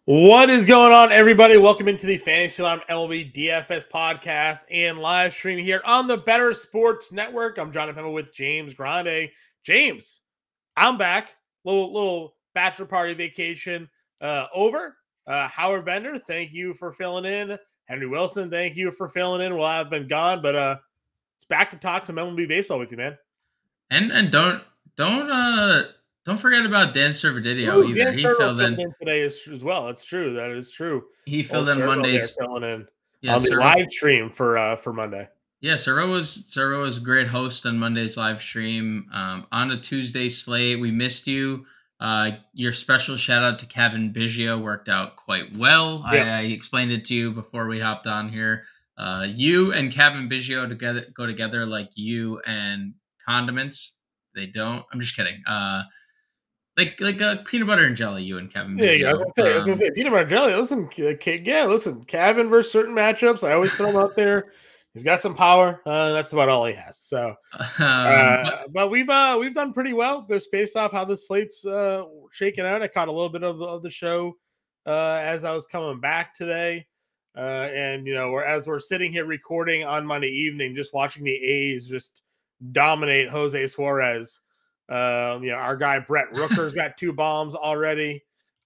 What is going on, everybody? Welcome into the Fantasy Alarm MLB DFS podcast and live stream here on the Better Sports Network. I'm Jon Impemba with James Grande. James, I'm back. Little bachelor party vacation over. Howard Bender, thank you for filling in. Henry Wilson, thank you for filling in while I've been gone. But it's back to talk some MLB baseball with you, man. And don't forget about Dan Servideo either. Dan He Turtle filled filled in. in today as well. That's true. That is true. He filled Old in Turtle there Mondays. filling in Yeah, on the Servo. live stream for Monday. Yeah, Servo was a great host on Monday's live stream. On a Tuesday slate, we missed you. Your special shout out to Kevin Biggio worked out quite well. Yep. I explained it to you before we hopped on here. You and Kevin Biggio go together like you and condiments. They don't. I'm just kidding. Like peanut butter and jelly. You and Kevin Biggio. Yeah, I was gonna say peanut butter jelly. Listen, listen, Kevin versus certain matchups. I always throw him out there. He's got some power. That's about all he has. So, but we've done pretty well just based off how the slate's shaking out. I caught a little bit of the show as I was coming back today, and we're sitting here recording on Monday evening, just watching the A's just dominate Jose Suarez. Our guy Brett Rooker's got 2 bombs already.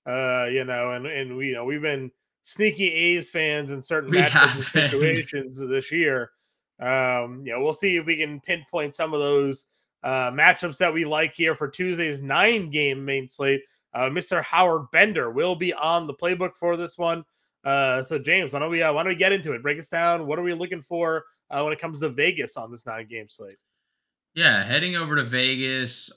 And we've been sneaky A's fans in certain matchups and situations this year. We'll see if we can pinpoint some of those matchups that we like here for Tuesday's 9-game main slate. Mr. Howard Bender will be on the playbook for this one. So James, why don't we get into it? Break us down. What are we looking for when it comes to Vegas on this 9-game slate? Yeah, heading over to Vegas.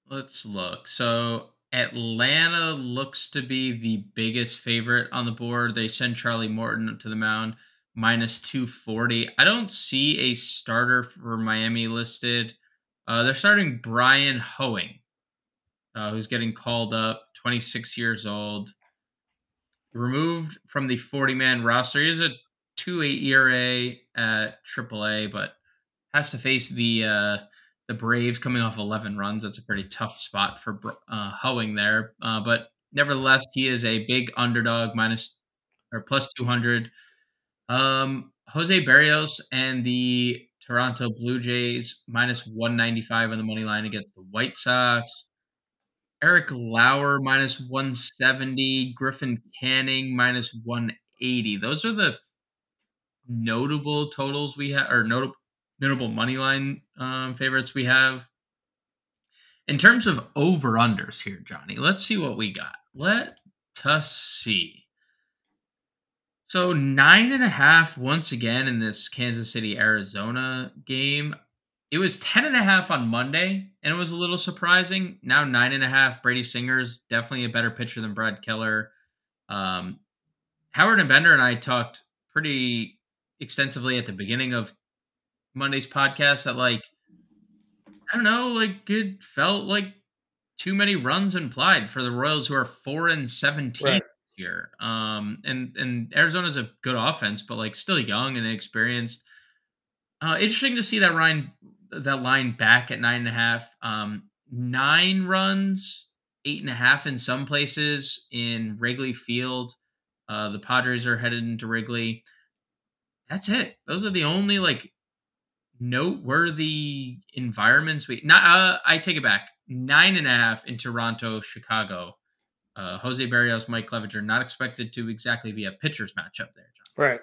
Let's look. So Atlanta looks to be the biggest favorite on the board. They send Charlie Morton to the mound, minus 240. I don't see a starter for Miami listed. They're starting Brian Hoeing, who's getting called up, 26 years old. Removed from the 40-man roster. He has a 2.8 ERA at AAA, but has to face the Braves coming off 11 runs. That's a pretty tough spot for Hoeing there. But nevertheless, he is a big underdog, plus 200. Jose Barrios and the Toronto Blue Jays, minus 195 on the money line against the White Sox. Eric Lauer, minus 170. Griffin Canning, minus 180. Those are the notable totals we have, or notable money line favorites we have. In terms of over-unders here, Johnny, let's see what we got. Let us see. So 9.5 once again in this Kansas City, Arizona game. It was 10.5 on Monday, and it was a little surprising. Now 9.5. Brady Singer's definitely a better pitcher than Brad Keller. Howard and Bender and I talked pretty extensively at the beginning of Monday's podcast that, like, I don't know, like, it felt like too many runs implied for the Royals, who are 4-17 here. And Arizona's a good offense, but like still young and inexperienced. Interesting to see that line back at 9.5. 9 runs, 8.5 in some places in Wrigley Field. The Padres are headed into Wrigley. That's it. Those are the only like noteworthy environments I take it back. 9.5 in Toronto, Chicago. Jose Barrios, Mike Clevenger, not expected to exactly be a pitcher's matchup there, John. Right.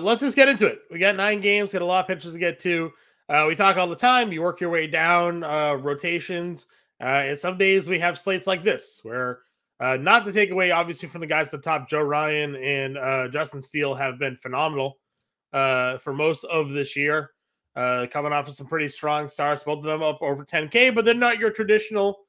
Let's just get into it. We got 9 games, got a lot of pitchers to get to. We talk all the time. You work your way down rotations. And some days we have slates like this where not to take away, obviously, from the guys at the top, Joe Ryan and Justin Steele have been phenomenal for most of this year. Coming off of some pretty strong starts, both of them up over 10K, but they're not your traditional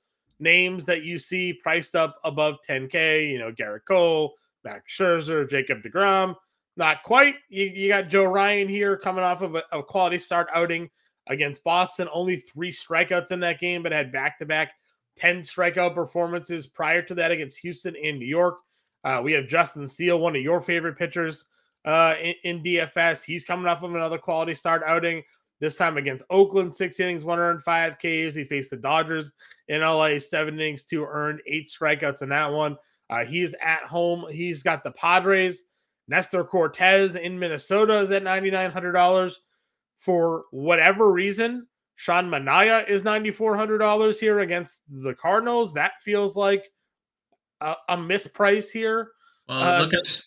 names that you see priced up above 10K. Garrett Cole, Max Scherzer, Jacob deGrom. Not quite. You got Joe Ryan here coming off of a quality start outing against Boston. Only 3 strikeouts in that game, but had back-to-back 10 strikeout performances prior to that against Houston and New York. We have Justin Steele, one of your favorite pitchers in DFS. He's coming off of another quality start outing. This time against Oakland, 6 innings, 105 Ks. He faced the Dodgers in LA, 7 innings, 2 earned, 8 strikeouts in that one. He's at home. He's got the Padres. Nestor Cortez in Minnesota is at $9,900. For whatever reason, Sean Manaea is $9,400 here against the Cardinals. That feels like a misprice here. Well, look at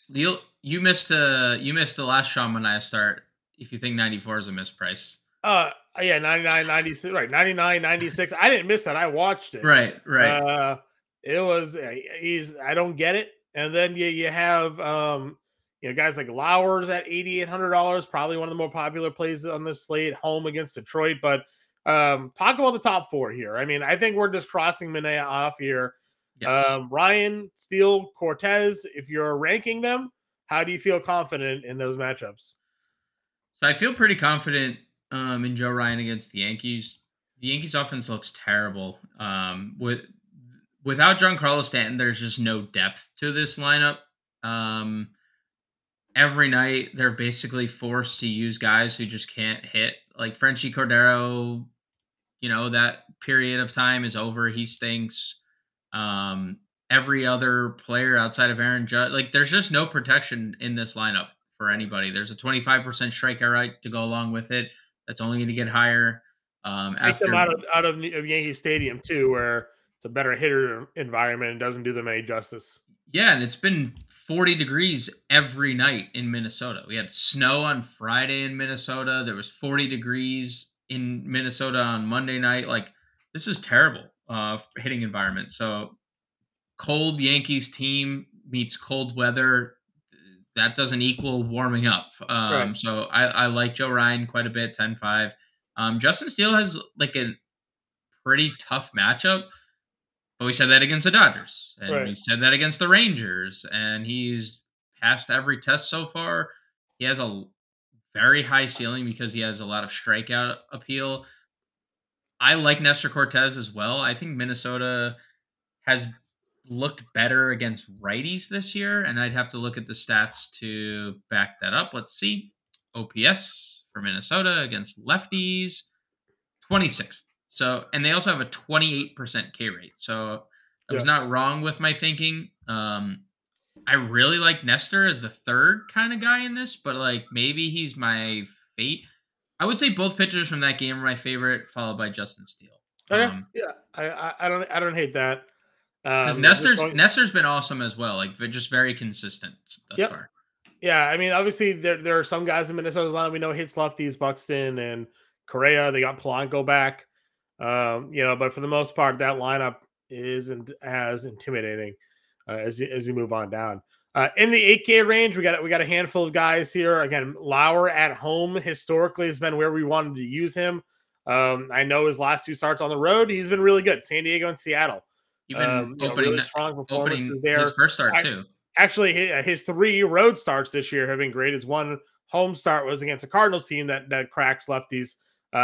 you missed the last Sean Manaea start. If you think 94 is a misprice. Yeah, 99, 96, right, 99, 96. I didn't miss it. I watched it. Right. It was I don't get it. And then you have guys like Lauer's at $8,800, probably one of the more popular plays on this slate, home against Detroit. But talk about the top 4 here. I mean, I think we're just crossing Manaea off here. Yes. Ryan, Steele, Cortez, if you're ranking them, how do you feel confident in those matchups? So I feel pretty confident in Joe Ryan against the Yankees. The Yankees offense looks terrible. Without Giancarlo Stanton, there's just no depth to this lineup. Every night they're basically forced to use guys who just can't hit. Like Frenchie Cordero, that period of time is over. He stinks. Every other player outside of Aaron Judge, like there's just no protection in this lineup for anybody. There's a 25% strikeout rate to go along with it. That's only going to get higher. Take them out of Yankee Stadium too, where it's a better hitter environment and doesn't do them any justice. Yeah, and it's been 40 degrees every night in Minnesota. We had snow on Friday in Minnesota. There was 40 degrees in Minnesota on Monday night. Like, this is terrible hitting environment. So cold Yankees team meets cold weather. That doesn't equal warming up. Right. So I like Joe Ryan quite a bit, 10-5. Justin Steele has like a pretty tough matchup. But we said that against the Dodgers, and we said that against the Rangers, and he's passed every test so far. He has a very high ceiling because he has a lot of strikeout appeal. I like Nestor Cortez as well. I think Minnesota has looked better against righties this year, and I'd have to look at the stats to back that up. Let's see. OPS for Minnesota against lefties, 26th. So, and they also have a 28% K rate. So I was not wrong with my thinking. I really like Nestor as the third kind of guy in this, but like maybe he's my fate. I would say both pitchers from that game are my favorite, followed by Justin Steele. Okay. I don't hate that. Because Nestor's been awesome as well, like just very consistent thus far. Yeah, I mean, obviously there are some guys in Minnesota's lineup we know hits lefties, Buxton and Correa. They got Polanco back. But for the most part, that lineup isn't as intimidating as you move on down. In the 8K range, we got a handful of guys here. Again, Lauer at home historically has been where we wanted to use him. I know his last 2 starts on the road, he's been really good. San Diego and Seattle. Even really strong performances there. His first start too. Actually, his 3 road starts this year have been great. His 1 home start was against a Cardinals team that cracks lefties.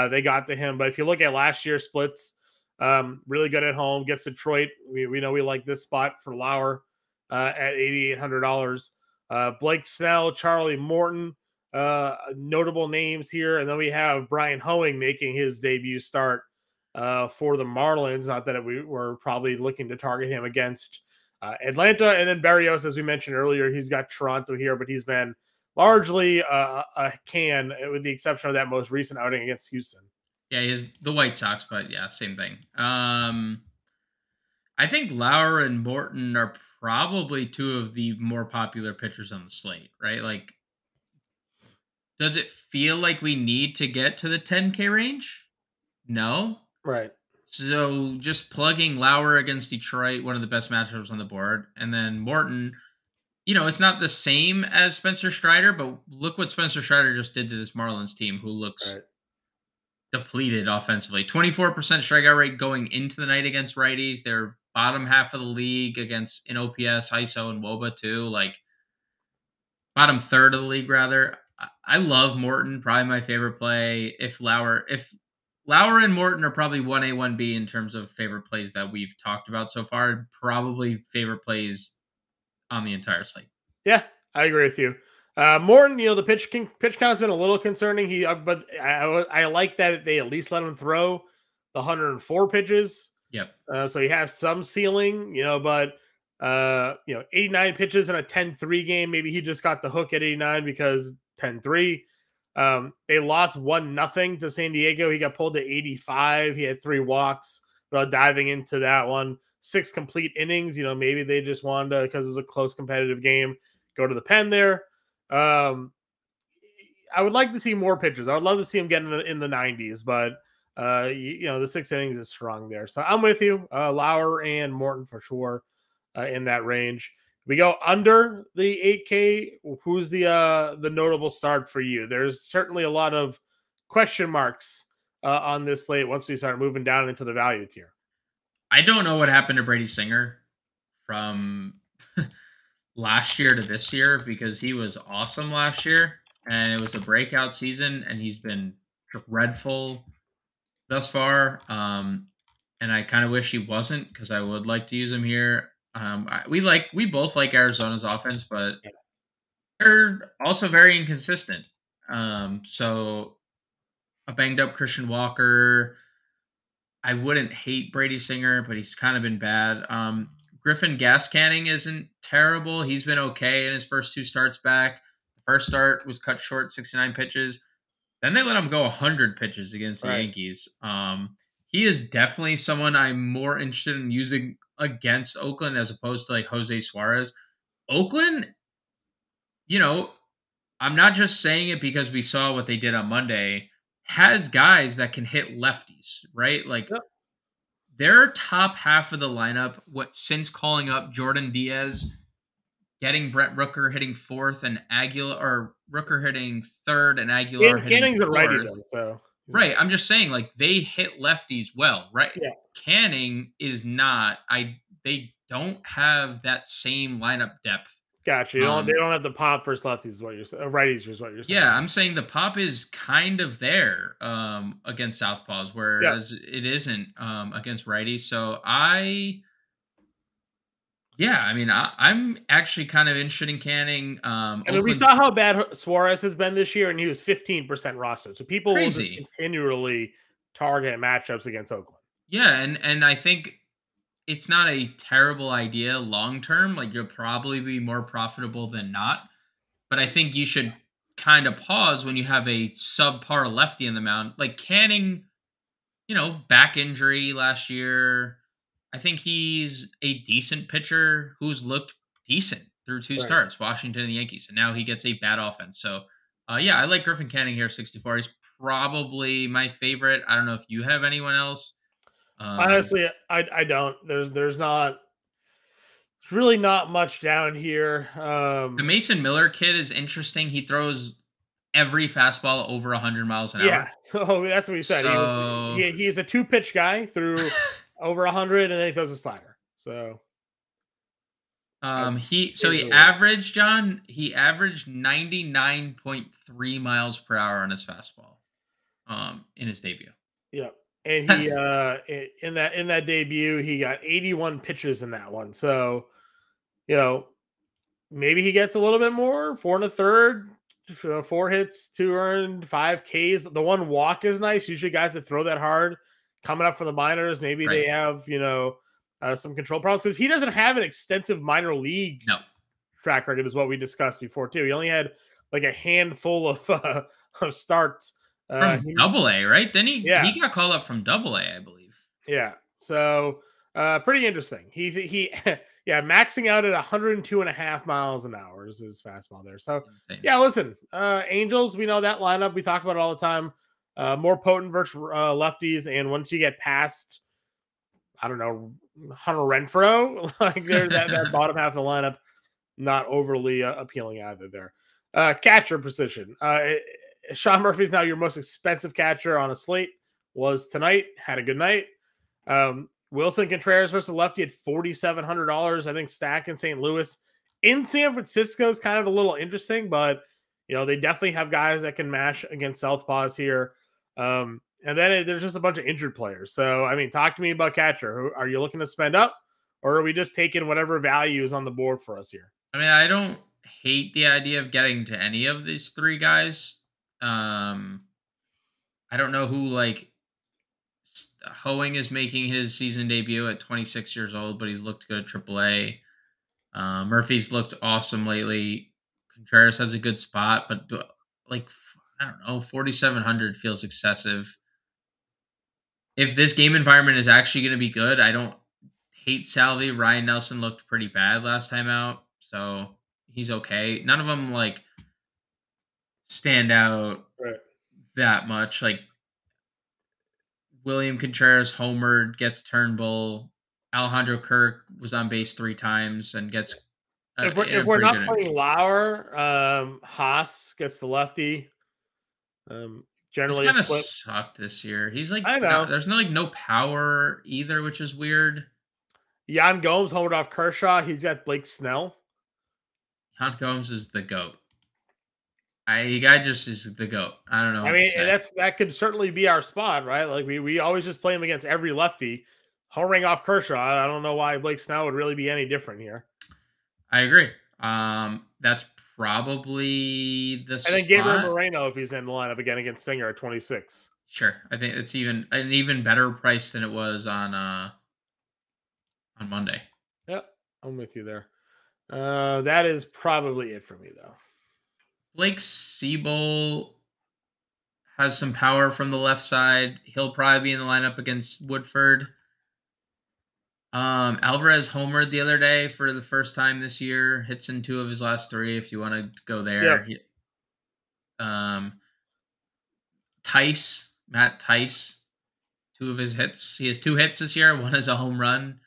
They got to him. But if you look at last year's splits, really good at home, gets Detroit. We know we like this spot for Lauer at $8,800. Blake Snell, Charlie Morton, notable names here. And then we have Brian Hoeing making his debut start for the Marlins. Not that we were probably looking to target him against Atlanta. And then Berrios, as we mentioned earlier, he's got Toronto here, but he's been largely a can, with the exception of that most recent outing against Houston. Yeah, he has the White Sox, but yeah, same thing. I think Lauer and Morton are probably 2 of the more popular pitchers on the slate, right? Like, does it feel like we need to get to the 10K range? No. Right. So just plugging Lauer against Detroit, one of the best matchups on the board, and then Morton, it's not the same as Spencer Strider, but look what Spencer Strider just did to this Marlins team, who looks depleted offensively. 24% strikeout rate going into the night against righties. They're bottom half of the league against in OPS, ISO, and WOBA too. Like bottom third of the league, rather. I love Morton, probably my favorite play. If Lauer and Morton are probably 1A, 1B in terms of favorite plays that we've talked about so far, probably favorite plays on the entire slate. Yeah, I agree with you. Morton, the pitch count's been a little concerning. But I like that they at least let him throw the 104 pitches. Yep. So he has some ceiling, but 89 pitches in a 10-3 game. Maybe he just got the hook at 89 because 10-3. They lost 1-0 to San Diego. He got pulled to 85. He had 3 walks. But diving into that one, 6 complete innings. Maybe they just wanted to, because it was a close competitive game, go to the pen there. I would like to see more pitchers. I would love to see him get in the 90s, but the 6 innings is strong there. So I'm with you, Lauer and Morton for sure in that range. We go under the 8K. Who's the notable start for you? There's certainly a lot of question marks on this slate once we start moving down into the value tier. I don't know what happened to Brady Singer from last year to this year, because he was awesome last year and it was a breakout season and he's been dreadful thus far. And I kind of wish he wasn't, because I would like to use him here. We both like Arizona's offense, but they're also very inconsistent. So a banged up Christian Walker, I wouldn't hate Brady Singer, but he's kind of been bad. Griffin Gascanning isn't terrible. He's been okay in his first 2 starts back. The first start was cut short, 69 pitches. Then they let him go 100 pitches against the Yankees. He is definitely someone I'm more interested in using against Oakland as opposed to like Jose Suarez. Oakland, I'm not just saying it because we saw what they did on Monday, has guys that can hit lefties, right? Like their top half of the lineup, since calling up Jordan Diaz, getting Brett Rooker hitting 4th and Rooker hitting 3rd and Aguilar hitting 4th. Righty though, so. Right. I'm just saying, like, they hit lefties well, right? Yeah. Canning is not. They don't have that same lineup depth. Gotcha. They don't have the pop versus lefties, is what you're saying. Righties is what you're saying. Yeah, I'm saying the pop is kind of there against southpaws, whereas it isn't against righties. So I'm actually kind of interested in Canning. We saw how bad Suarez has been this year, and he was 15% rostered. So people will just continually target matchups against Oakland. Yeah, and I think it's not a terrible idea long term. Like, you'll probably be more profitable than not. But I think you should kind of pause when you have a subpar lefty in the mound. Like Canning, back injury last year. I think he's a decent pitcher who's looked decent through 2 starts, Washington and the Yankees, and now he gets a bad offense. So, I like Griffin Canning here, 64. He's probably my favorite. I don't know if you have anyone else. Honestly, I don't. There's really not much down here. The Mason Miller kid is interesting. He throws every fastball over 100 miles an hour. Yeah, that's what he said. So... He's a 2-pitch guy through over 100, and then he throws a slider. So, he averaged 99.3 miles per hour on his fastball, in his debut. Yeah, and he in that debut he got 81 pitches in that one. So, maybe he gets a little bit more. 4 1/3, 4 hits, 2 earned, 5 Ks. The 1 walk is nice. Usually guys that throw that hard coming up from the minors, maybe they have, some control problems, because he doesn't have an extensive minor league track record, is what we discussed before too. He only had like a handful of starts from Double-A, right? Then he got called up from Double-A, I believe. Yeah. So pretty interesting. He maxing out at 102.5 miles an hour is his fastball there. So listen, Angels, we know that lineup. We talk about it all the time. More potent versus lefties, and once you get past, I don't know, Hunter Renfroe, like there's that bottom half of the lineup, not overly appealing either there. Catcher position. Sean Murphy's now your most expensive catcher on a slate. Was tonight, had a good night. Wilson Contreras versus lefty at $4,700. I think stack in St. Louis. In San Francisco is kind of a little interesting, but they definitely have guys that can mash against southpaws here. And then there's just a bunch of injured players. So, talk to me about catcher. Are you looking to spend up, or are we just taking whatever value is on the board for us here? I don't hate the idea of getting to any of these three guys. I don't know who Hoeing is making his season debut at 26 years old, but he's looked good at AAA. Murphy's looked awesome lately. Contreras has a good spot, but I don't know, 4,700 feels excessive. If this game environment is actually going to be good, I don't hate Salvi. Ryan Nelson looked pretty bad last time out, so he's okay. None of them stand out that much. Like William Contreras homered, gets Turnbull. Alejandro Kirk was on base 3 times and gets if we're not playing Lauer, Haas gets the lefty. Generally, kind of sucked this year. He's I know there's no power either, which is weird. Yan Gomes homered off Kershaw. He's got Blake Snell. Yan Gomes is the GOAT. The guy just is the GOAT. I don't know. I mean, that could certainly be our spot, right? Like we always just play him against every lefty. Homering off Kershaw. I don't know why Blake Snell would really be any different here. I agree. That's probably the spot. And then Gabriel Moreno if he's in the lineup again against Singer at 26. Sure. I think it's an even better price than it was on Monday. Yep. I'm with you there. That is probably it for me, though. Blake Siebel has some power from the left side. He'll probably be in the lineup against Woodford. Alvarez homered the other day for the first time this year. Hits in 2 of his last 3 if you want to go there. Yep. Matt Tice, 2 of his hits. He has 2 hits this year. 1 is a home run.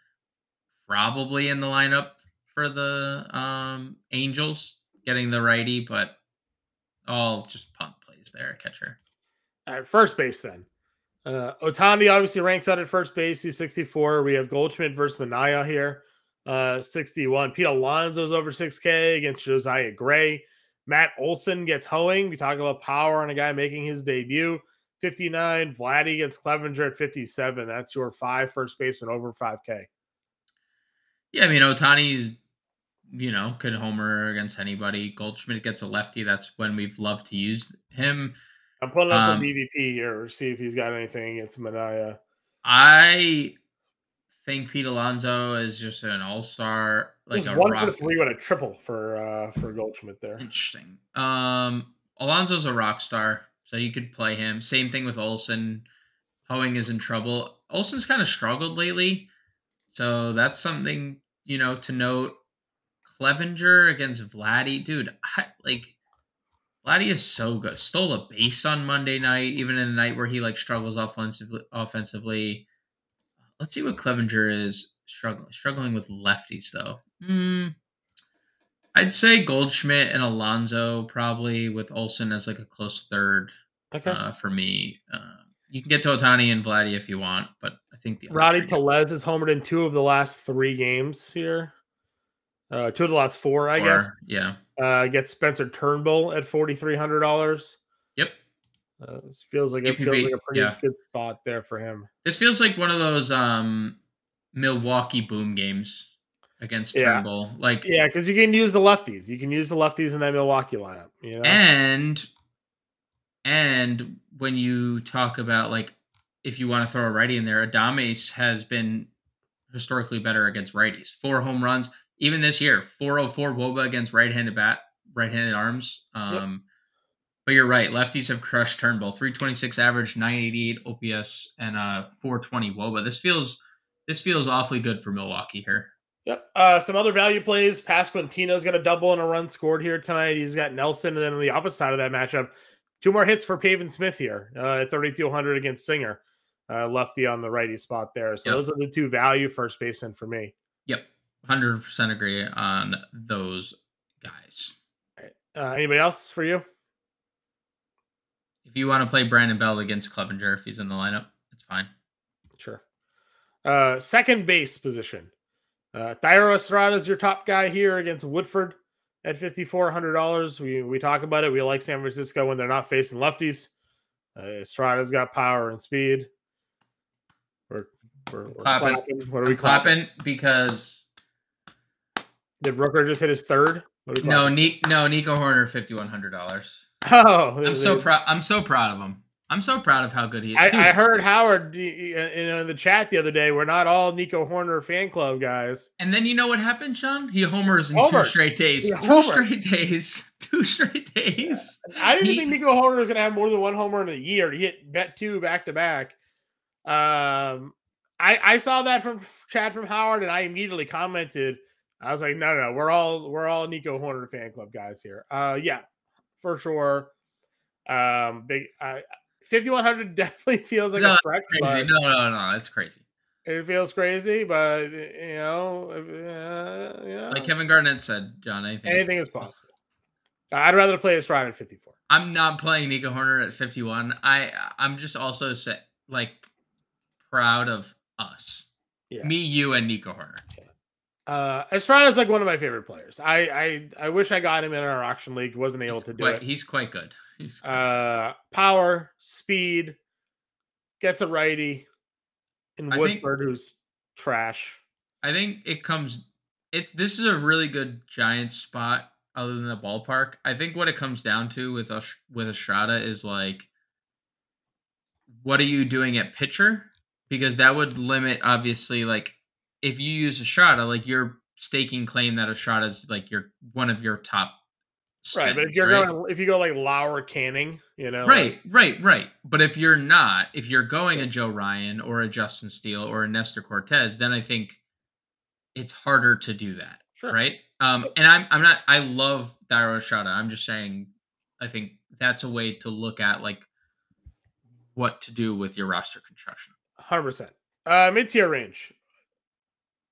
Probably in the lineup for the Angels, getting the righty, but all just punt plays there, catcher. At first base, then. Otani obviously ranks out at first base. He's 64. We have Goldschmidt versus Manaea here, 61. Pete Alonso's over 6K against Josiah Gray. Matt Olson gets Hoeing. We talk about power on a guy making his debut. 59. Vladdy gets Clevenger at 57. That's your 5 first baseman over 5K. Yeah, I mean, Otani's, could homer against anybody. Goldschmidt gets a lefty. That's when we've loved to use him. I'm pulling up some BVP here, see if he's got anything against Manaea. I think Pete Alonso is just an all-star. Like a 1 for 3 with a triple for Goldschmidt there. Interesting. Alonso's a rock star, so you could play him. Same thing with Olson. Hoeing is in trouble. Olson's kind of struggled lately, so that's something to note. Clevenger against Vladdy, dude. Vladdy is so good. Stole a base on Monday night, even in a night where he struggles offensively. Let's see what Clevenger is struggling with lefties though. I'd say Goldschmidt and Alonso probably, with Olson as a close third. Okay. For me, you can get to Otani and Vladdy if you want, but I think the Rowdy Tellez is homered in 2 of the last 3 games here. 2 of the last 4, I guess. Yeah. Gets Spencer Turnbull at $4,300. Yep. This feels like a pretty good spot there for him. This feels like one of those Milwaukee boom games against Turnbull. Because you can use the lefties. You can use the lefties in that Milwaukee lineup. And when you talk about if you want to throw a righty in there, Adames has been historically better against righties. 4 home runs. Even this year, 404 WOBA against right-handed arms. But you're right. Lefties have crushed Turnbull. 326 average, 988 OPS, and 420 WOBA. This feels awfully good for Milwaukee here. Yep. Some other value plays. Pasquantino's got a double and a run scored here tonight. He's got Nelson, and then on the opposite side of that matchup, 2 more hits for Pavin Smith here at 3,200 against Singer. Lefty on the righty spot there. So those are the 2 value first basemen for me. Yep. 100% agree on those guys. Anybody else for you? If you want to play Brandon Bell against Clevenger, if he's in the lineup, it's fine. Sure. Second base position. Thairo Estrada is your top guy here against Woodford at $5,400. We talk about it. We like San Francisco when they're not facing lefties. Estrada's got power and speed. We're clapping. What are we clapping? Because did Rooker just hit his 3rd? Nico Horner, $5,100. Oh, I'm so proud. I'm so proud of him. I'm so proud of how good he is. I heard Howard in the chat the other day. We're not all Nico Horner fan club guys. And then you know what happened, Sean? He homers in 2 straight days. He 2 straight days. 2 straight days. Yeah. I didn't think Nico Horner was going to have more than 1 homer in a year. He hit bet 2 back to back. I saw that from chat from Howard, and I immediately commented. I was like, no, we're all Nico Horner fan club guys here. Yeah, for sure. Big 5,100 definitely feels like a stretch. Crazy. No, it's crazy. It feels crazy, but like Kevin Garnett said, John, anything is possible. I'd rather play Estrada at 54. I'm not playing Nico Horner at 51. I'm just also proud of us. Yeah. Me, you, and Nico Horner. Estrada is like one of my favorite players. I wish I got him in our auction league. Wasn't able to do it. He's quite good. Power, speed, gets a righty. And Woodford, who's trash. I think this is a really good Giants spot other than the ballpark. I think what it comes down to with Estrada is like, what are you doing at pitcher? Because that would limit, obviously, like if you use Estrada, like you're staking claim that Estrada is like one of your top spins, right, but if you go like Lauer, Canning, right. But if you're going a Joe Ryan or a Justin Steele or a Nestor Cortez, then I think it's harder to do that, right? And I love Thairo Estrada. I'm just saying, I think that's a way to look at like what to do with your roster construction. 100%. Mid-tier range.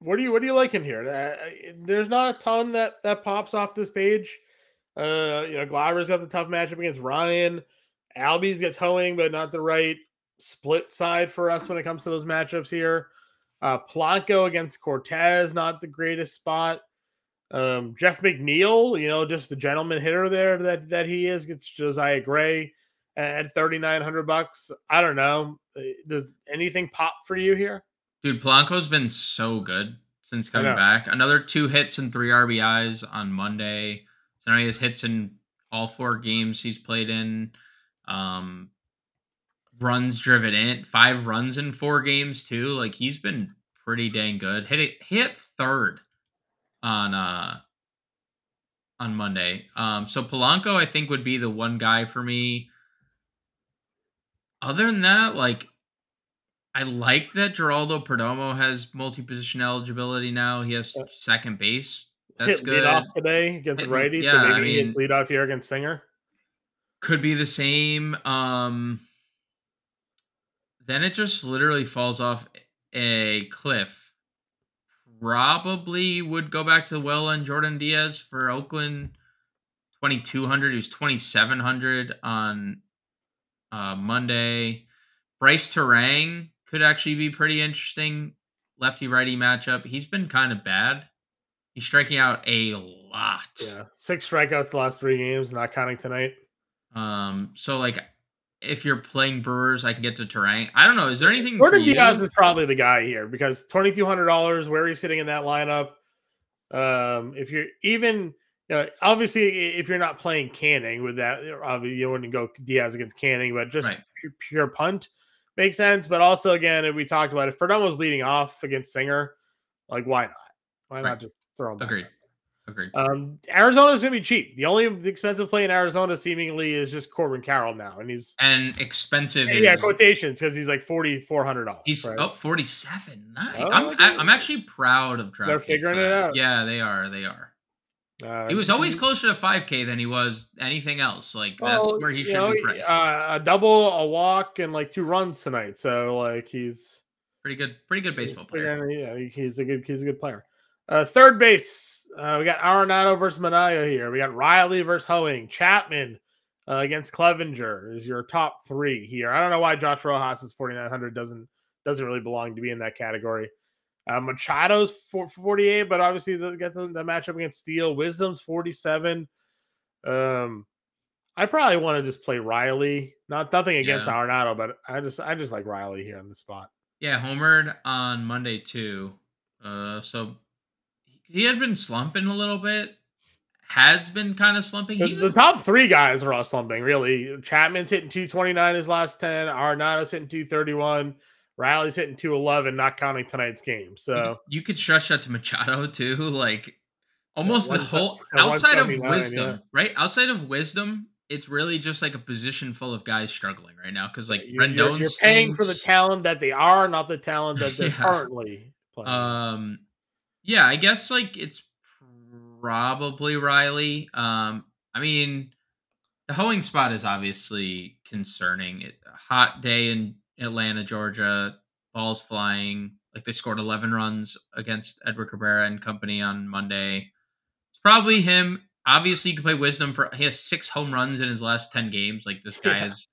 What do you like in here? There's not a ton that pops off this page. Glauber's got the tough matchup against Ryan. Albies gets hoeing, but not the right split side for us when it comes to those matchups here. Polanco against Cortez, not the greatest spot. Jeff McNeil, just the gentleman hitter there that he is, gets Josiah Gray at $3,900. I don't know. Does anything pop for you here? Dude, Polanco's been so good since coming back. Another 2 hits and 3 RBIs on Monday. So now he has hits in all 4 games he's played in. Runs driven in, 5 runs in 4 games too. Like he's been pretty dang good. Hit 3rd on Monday. So Polanco I think would be the one guy for me. Other than that, like I like that Geraldo Perdomo has multi-position eligibility now. He has second base. That's good. Lead off today against righty, so maybe he lead off here against Singer. Could be the same. Then it just literally falls off a cliff. Probably would go back to and Jordan Diaz for Oakland. 2,200. He was 2,700 on Monday. Bryce Terang could actually be pretty interesting. Lefty-righty matchup. He's been kind of bad. He's striking out a lot. Yeah, 6 strikeouts the last 3 games, not counting tonight. So like, if you're playing Brewers, I can get to Terang. I don't know. Is there anything? Jordan Diaz is probably the guy here because $2,200. Where he's sitting in that lineup. If you're even, obviously, if you're not playing Canning with that, obviously you wouldn't go Diaz against Canning, but just pure punt makes sense. But also, again, we talked about if Perdomo's leading off against Singer, like why not? Why not just throw him back? Agreed. Arizona's gonna be cheap. The only expensive play in Arizona seemingly is just Corbin Carroll now, and he's expensive. Yeah, quotations because he's like $4,400. He's up 47. Nice. I'm actually proud of DraftKings. They're figuring it out. Yeah, they are. He was always closer to 5K than he was anything else. Like that's where he should be priced. A double, a walk, and like 2 runs tonight. So like he's pretty good baseball player. Yeah, he's a good player. Third base, we got Arenado versus Manaea here. We got Riley versus Hoeing. Chapman against Clevenger is your top 3 here. I don't know why Josh Rojas is 4,900 doesn't really belong to be in that category. Machado's 48, but obviously they get the matchup against Steele. Wisdom's 47. I probably want to just play Riley. Nothing against Arenado, but I just like Riley here on the spot. Yeah, homered on Monday too. So he had been slumping a little bit. has been kind of slumping. The top 3 guys are all slumping, really. Chapman's hitting 229 his last 10. Arenado's hitting 231. Riley's hitting 211, not counting tonight's game. So you could stretch that to Machado too, like yeah, almost the whole outside of 179, yeah. Wisdom, right? Outside of Wisdom, it's really just like a position full of guys struggling right now because like You're Rendon paying for the stinks. talent that they are, not the talent that they're Yeah. currently playing. Yeah, I guess like it's probably Riley. I mean, the hoeing spot is obviously concerning. A hot day in Atlanta, Georgia, balls flying. Like they scored 11 runs against Edward Cabrera and company on Monday. It's probably him. Obviously, you can play Wisdom for. He has 6 home runs in his last 10 games. Like this guy Yeah, is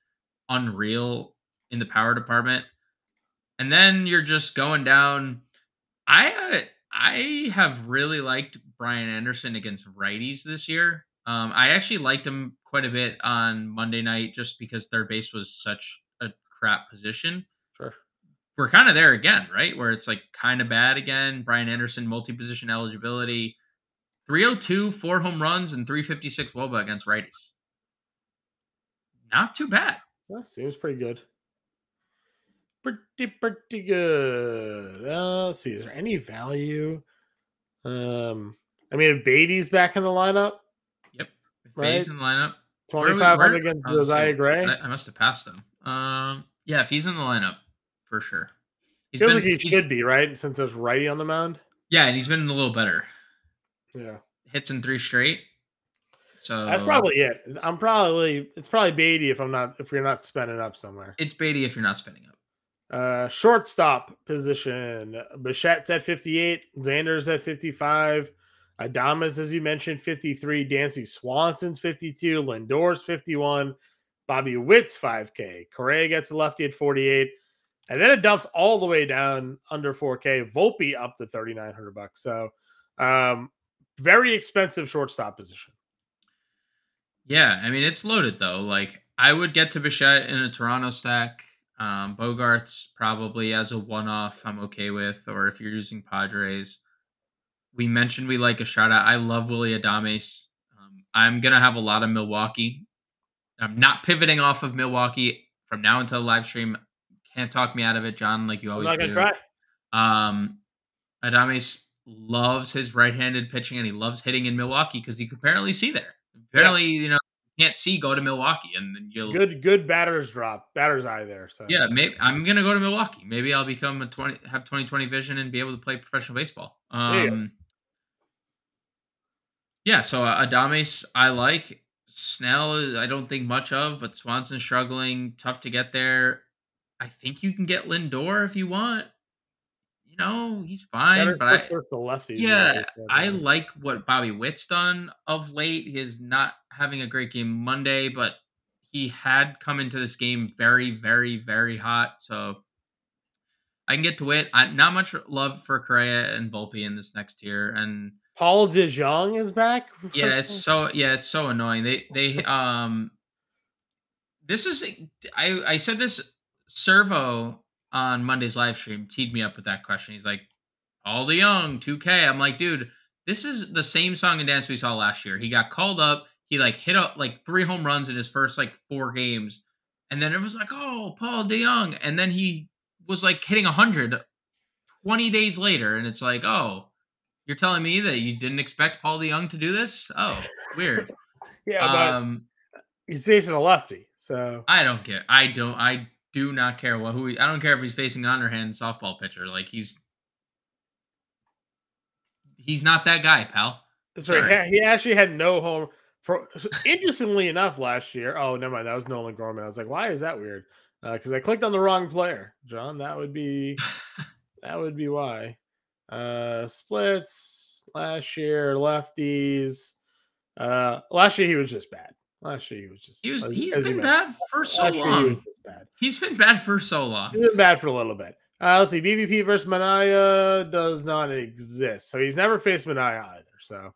unreal in the power department. And then you're just going down. I have really liked Brian Anderson against righties this year. I actually liked him quite a bit on Monday night just because third base was such a crap position. sure. We're kind of there again, right? Where it's like kind of bad again. Brian Anderson, multi-position eligibility, 302, 4 home runs, and 356 WOBA against righties. Not too bad. Well, seems pretty good. Pretty good. Let's see. Is there any value? I mean, if Beatty's back in the lineup, Yep. If right? he's in the lineup. 2,500 against Josiah Gray. I must have passed him. Yeah, if he's in the lineup, for sure. Feels like he should be, right? Since there's righty on the mound. Yeah, and he's been a little better. Yeah. Hits in 3 straight. So that's probably it. It's probably Beatty if you're not spending up somewhere. It's Beatty if you're not spending up. Shortstop position. Bichette's at 58. Xander's at 55. Adames, as you mentioned, 53. Dansby Swanson's 52. Lindor's 51. Bobby Witt's 5K. Correa gets a lefty at 48. And then it dumps all the way down under 4K. Volpe up to $3,900. So very expensive shortstop position. Yeah, I mean, it's loaded, though. Like, I would get to Bichette in a Toronto stack. Bogarts probably as a one-off I'm okay with, or if you're using Padres. We mentioned we like a shot at. I love Willy Adames. I'm going to have a lot of Milwaukee. I'm not pivoting off of Milwaukee from now until the live stream. Can't talk me out of it, John, like you always do. I'm not going to try. Adames loves his right-handed pitching, and he loves hitting in Milwaukee because you can apparently see there. Apparently, you can't see, go to Milwaukee, and then you'll good batter's eye there. So yeah, maybe I'm gonna go to Milwaukee. Maybe I'll become have 20/20 vision and be able to play professional baseball. Yeah, so Adames I like. Snell I don't think much of, but Swanson's struggling, tough to get there. I think you can get Lindor if you want. He's fine, but the lefty. Yeah, I like what Bobby Witt's done of late. He's not having a great game Monday, but he had come into this game very, very, very hot. So I can get to Witt. Not much love for Correa and Volpe in this next tier. And Paul DeJong is back. Yeah, it's so annoying. This is I said this. Servo on Monday's live stream teed me up with that question. He's like, Paul DeJong, 2K. I'm like, dude, this is the same song and dance we saw last year. He got called up. He hit up 3 home runs in his first 4 games. And then it was like, oh, Paul DeJong. And then he was hitting 100 20 days later. And it's like, oh, you're telling me that you didn't expect Paul DeJong to do this? Oh, weird. Yeah, but he's facing a lefty. So I don't care. I do not care I don't care if he's facing an underhand softball pitcher. He's not that guy, pal. That's right. He actually had no home interestingly enough last year. Oh, never mind. That was Nolan Gorman. I was like, why is that weird? Because I clicked on the wrong player, John. That would be why. Splits last year, lefties. Last year he was just bad. Last year he was just he's been bad for so long. He's been bad for so long. He's been bad for a little bit. Let's see. BVP versus Mania does not exist, so he's never faced Mania either. So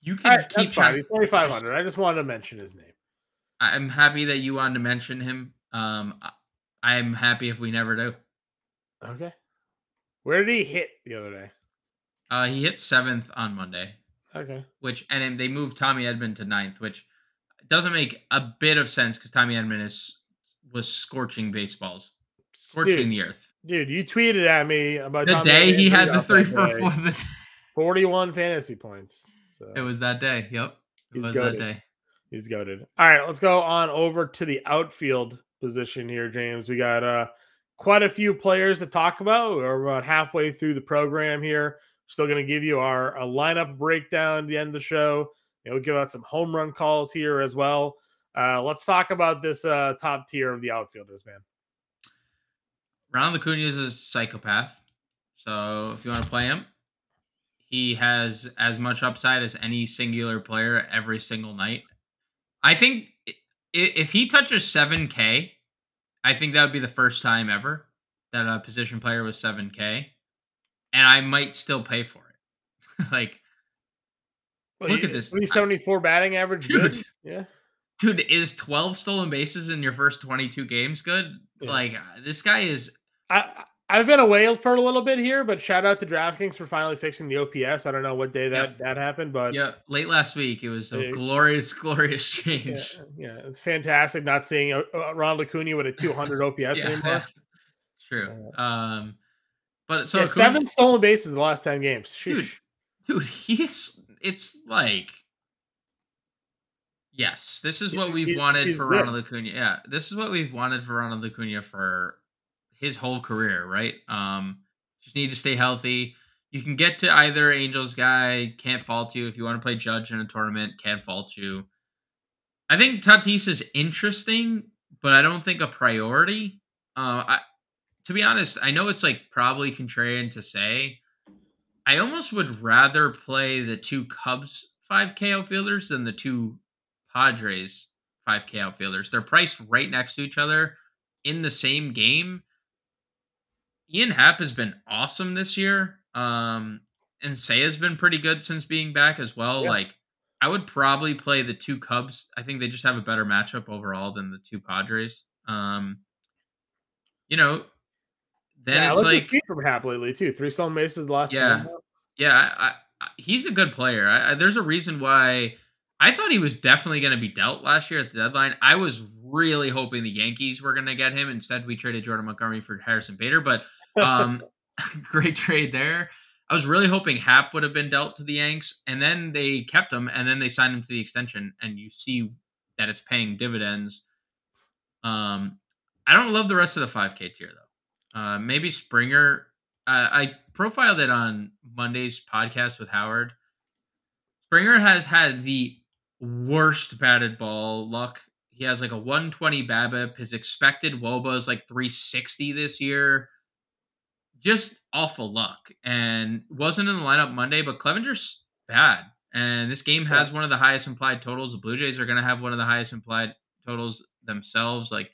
you can keep trying. He's 2,500. I just wanted to mention his name. I'm happy that you wanted to mention him. I'm happy if we never do. Okay. Where did he hit the other day? He hit 7th on Monday. Okay. and then they moved Tommy Edman to 9th, which doesn't make a bit of sense because Tommy Edman was scorching baseballs, scorching Dude, the earth. you tweeted at me about The Tommy day Edman he had the leadoff 3 that for day. 4. 41 fantasy points. It So was that day. Yep. It he's was that goaded. day. He's goaded. All right, let's go on over to the outfield position here, James. We got quite a few players to talk about. We're about halfway through the program here. Still going to give you our lineup breakdown at the end of the show. We'll give out some home run calls here as well. Let's talk about this top tier of the outfielders, man. Ronald Acuna is a psychopath. So if you want to play him, he has as much upside as any singular player every single night. I think if he touches 7K, I think that would be the first time ever that a position player was 7K. And I might still pay for it. Like, look at this. 374 batting average. Dude. Good. Yeah. Dude, is 12 stolen bases in your first 22 games good? Yeah. Like, this guy is... I've been away for a little bit here, but shout out to DraftKings for finally fixing the OPS. I don't know what day that happened, but late last week. It was a glorious change. Yeah, it's fantastic not seeing Ronald Acuna with a 200 OPS anymore. True. But so Acuna, 7 stolen bases in the last 10 games. Sheesh. Dude, it's like, yes, this is what we've wanted for Ronald Acuna. Yeah, this is what we've wanted for Ronald Acuna for his whole career, right? Just need to stay healthy. You can get to either Angels guy, can't fault you. If you want to play Judge in a tournament, can't fault you. I think Tatis is interesting, but I don't think a priority. To be honest, I know it's like probably contrarian to say. I almost would rather play the 2 Cubs 5K outfielders than the 2 Padres 5K outfielders. They're priced right next to each other in the same game. Ian Happ has been awesome this year. And Seiya's been pretty good since being back as well. Yeah. Like, I would probably play the 2 Cubs. I think they just have a better matchup overall than the 2 Padres. Then it's like from Happ lately too. 3 stolen bases the last time. Yeah, he's a good player. There's a reason why I thought he was definitely going to be dealt last year at the deadline. I was really hoping the Yankees were going to get him. Instead, we traded Jordan Montgomery for Harrison Bader, but great trade there. I was really hoping Happ would have been dealt to the Yanks, and then they kept him, and then they signed him to the extension, and you see that it's paying dividends. I don't love the rest of the 5K tier, though. Maybe Springer. I profiled it on Monday's podcast with Howard. Springer has had the worst batted ball luck. He has like a 120 BABIP. His expected WOBA is like 360 this year. Just awful luck. And wasn't in the lineup Monday, but Clevenger's bad. And this game has one of the highest implied totals. The Blue Jays are going to have one of the highest implied totals themselves. Like,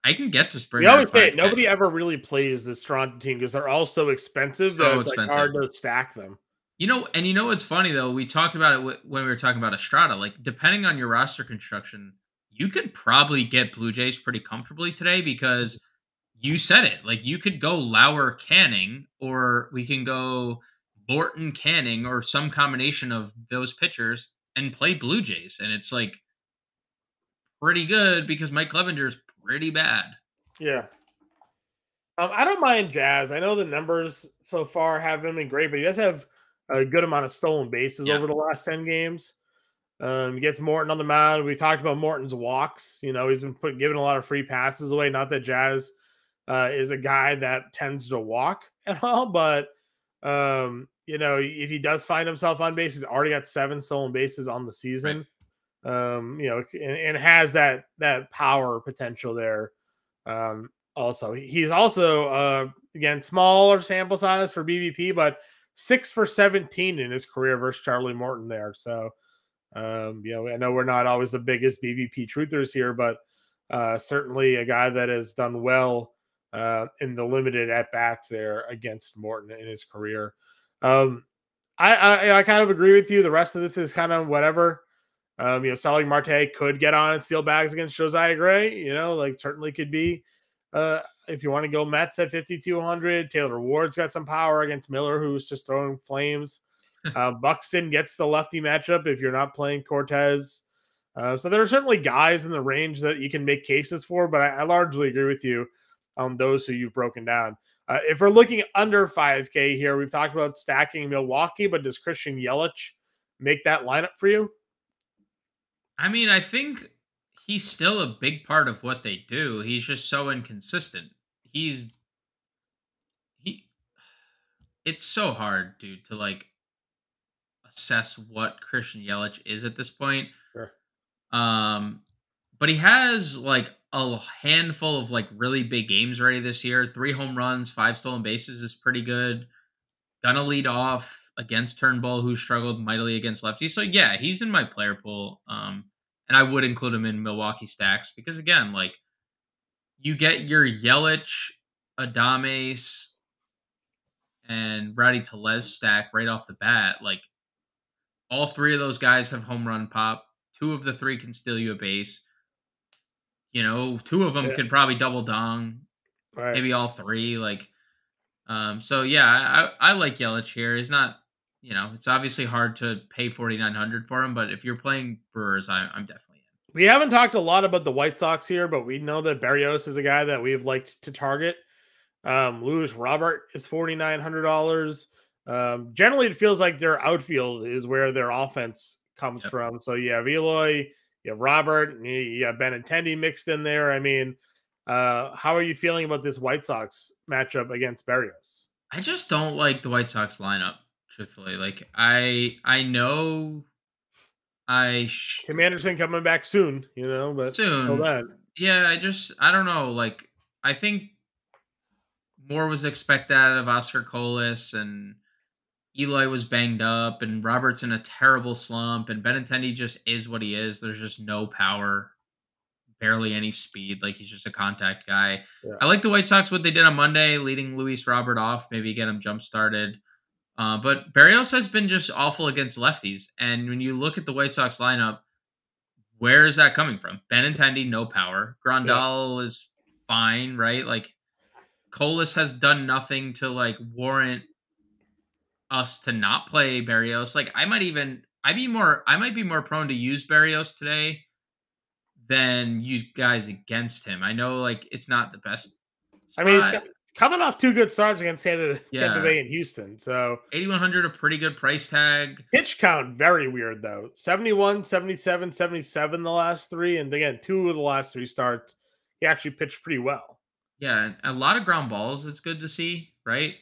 I can get to Springer. We always say it. Nobody ever really plays this Toronto team because they're all so expensive that it's like hard to stack them. You know what's funny, though? We talked about it when we were talking about Estrada. Like, depending on your roster construction, you could probably get Blue Jays pretty comfortably today because you said it. Like, you could go Lauer Canning, or we can go Morton Canning, or some combination of those pitchers and play Blue Jays. And it's like pretty good because Mike Clevenger's pretty bad. Yeah. I don't mind Jazz. I know the numbers so far haven't been great, but he does have a good amount of stolen bases over the last 10 games. He gets Morton on the mound. We talked about Morton's walks. He's been giving a lot of free passes away. Not that Jazz is a guy that tends to walk at all, but if he does find himself on base, he's already got 7 stolen bases on the season. Right. And has that power potential there. Also, he's also again, smaller sample size for BVP, but 6 for 17 in his career versus Charlie Morton there. So, I know we're not always the biggest BVP truthers here, but certainly a guy that has done well in the limited at bats there against Morton in his career. I kind of agree with you. The rest of this is kind of whatever. Starling Marte could get on and steal bags against Josiah Gray. Certainly could be. If you want to go Mets at 5,200, Taylor Ward's got some power against Miller, who's just throwing flames. Buxton gets the lefty matchup if you're not playing Cortez. So there are certainly guys in the range that you can make cases for, but I largely agree with you on those who you've broken down. If we're looking under 5K here, we've talked about stacking Milwaukee, but does Christian Yelich make that lineup for you? I mean, I think he's still a big part of what they do. He's just so inconsistent. He it's so hard, dude, to like assess what Christian Yelich is at this point. Sure. But he has like a handful of like really big games already this year. 3 home runs, 5 stolen bases is pretty good. Gonna lead off against Turnbull, who struggled mightily against lefties. So yeah, he's in my player pool. And I would include him in Milwaukee stacks because again, like you get your Yelich, Adames, and Rowdy Tellez stack right off the bat. Like all 3 of those guys have home run pop. 2 of the 3 can steal you a base. 2 of them could probably double dong. Right. Maybe all 3. Like, so yeah, I like Yelich here. He's not, it's obviously hard to pay 4,900 for him, but if you're playing Brewers, I'm definitely in. We haven't talked a lot about the White Sox here, but we know that Berrios is a guy that we've liked to target. Luis Robert is $4,900. Generally, it feels like their outfield is where their offense comes from. So you have Eloy, you have Robert, you have Benintendi mixed in there. I mean, how are you feeling about this White Sox matchup against Berrios? I just don't like the White Sox lineup, truthfully. Like, I know Tim Anderson coming back soon, but soon. Yeah, I don't know. Like, I think more was expected out of Oscar Colas, and Eloy was banged up, and Robert's in a terrible slump, and Benintendi just is what he is. There's just no power, barely any speed. Like, he's just a contact guy. Yeah. I like the White Sox, what they did on Monday, leading Luis Robert off, maybe get him jump started. But Berrios has been just awful against lefties. And when you look at the White Sox lineup, where is that coming from? Benintendi, no power. Grandal is fine, right? Like, Colas has done nothing to like warrant us to not play Berrios. Like, I might be more prone to use Berrios today than you guys against him. I know, like, it's not the best spot. I mean, he's coming off 2 good starts against Tampa Bay and Houston. So 8,100, a pretty good price tag. Pitch count, very weird, though. 71, 77, 77 the last 3. And again, 2 of the last 3 starts, he actually pitched pretty well. Yeah, and a lot of ground balls. It's good to see, right?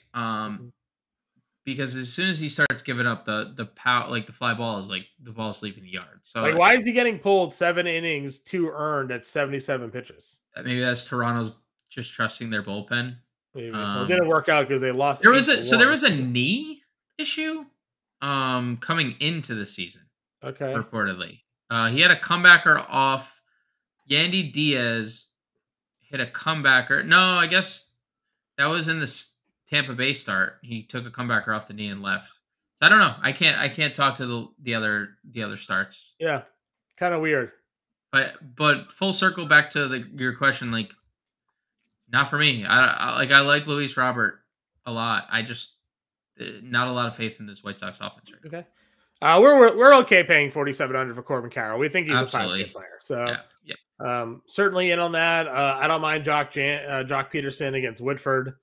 Because as soon as he starts giving up the power, like the fly ball is like the ball's leaving the yard. So like, why is he getting pulled 7 innings, 2 earned at 77 pitches? Maybe that's Toronto's just trusting their bullpen. Maybe. It didn't work out because they lost. There was a knee issue coming into the season. Okay. Reportedly. He had a comebacker off. Yandy Diaz hit a comebacker. No, I guess that was in the Tampa Bay start. He took a comebacker off the knee and left. So I don't know. I can't talk to the other starts. Yeah, kind of weird. But full circle back to your question, like, not for me. I like Luis Robert a lot. I just not a lot of faith in this White Sox offense right now. Okay. We're okay paying 4,700 for Corbin Carroll. We think he's Absolutely. a 5K player. So yeah. Certainly in on that. I don't mind Jock Peterson against Woodford.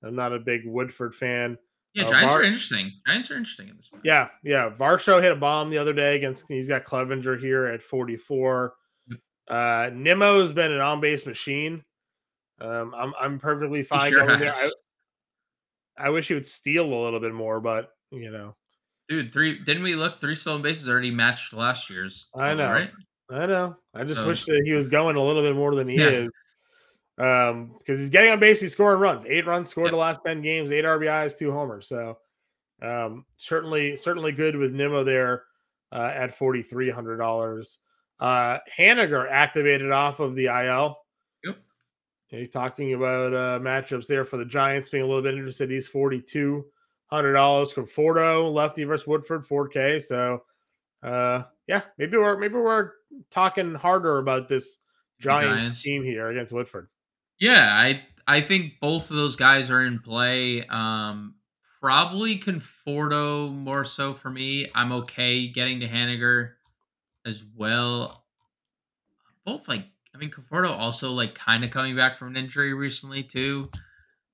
I'm not a big Woodford fan. Yeah, Giants are interesting. Giants are interesting in this one. Yeah. Varsho hit a bomb the other day he's got Clevenger here at 44. Nimmo's been an on-base machine. I'm perfectly fine going there. I wish he would steal a little bit more, but dude, 3 stolen bases already matched last year's total, I know, right? I know. I just wish that he was going a little bit more than he is. Because he's getting on base, he's scoring runs. 8 runs scored the last 10 games, 8 RBIs, 2 homers. So certainly good with Nimmo there at $4,300. Haniger activated off of the IL. Yep. He's talking about matchups there for the Giants, being a little bit interested. He's $4,200. Conforto, lefty versus Woodford, 4K. So maybe we're talking harder about this Giants team here against Woodford. Yeah, I think both of those guys are in play. Probably Conforto more so for me. I'm okay getting to Haniger as well. Both Conforto also like kind of coming back from an injury recently too.